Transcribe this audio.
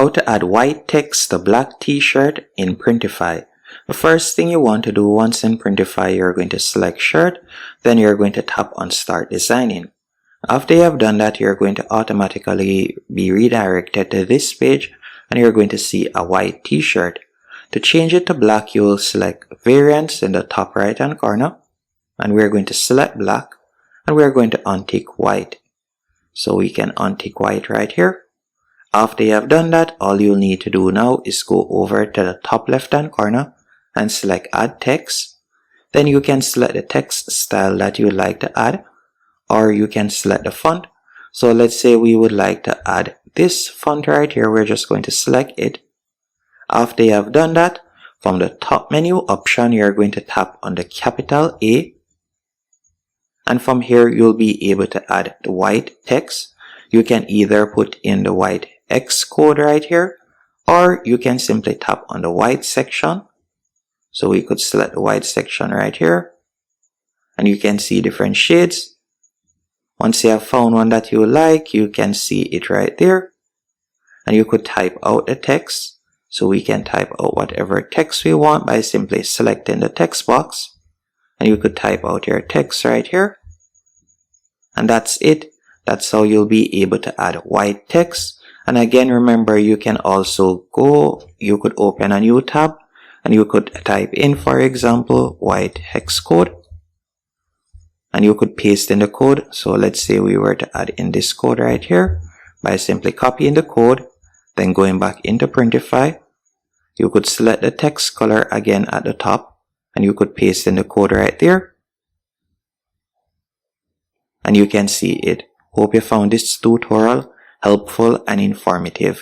How to add white text to black t-shirt in Printify. The first thing you want to do once in Printify, you're going to select shirt, then you're going to tap on start designing. After you have done that, you're going to automatically be redirected to this page and you're going to see a white t-shirt. To change it to black, you will select variants in the top right hand corner and we're going to select black and we're going to untick white. So we can untick white right here. After you have done that, all you'll need to do now is go over to the top left hand corner and select add text. Then you can select the text style that you would like to add, or you can select the font. So let's say we would like to add this font right here. We're just going to select it. After you have done that, from the top menu option, you're going to tap on the capital A. And from here, you'll be able to add the white text. You can either put in the white X code right here, or you can simply tap on the white section. So we could select the white section right here, and you can see different shades. Once you have found one that you like, you can see it right there, and you could type out the text. So we can type out whatever text we want by simply selecting the text box, and you could type out your text right here, and that's it. That's how you'll be able to add white text. And again, remember, you can also you could open a new tab and you could type in, for example, white hex code, and you could paste in the code. So let's say we were to add in this code right here by simply copying the code, then going back into Printify. You could select the text color again at the top and you could paste in the code right there. And you can see it. Hope you found this tutorial helpful and informative.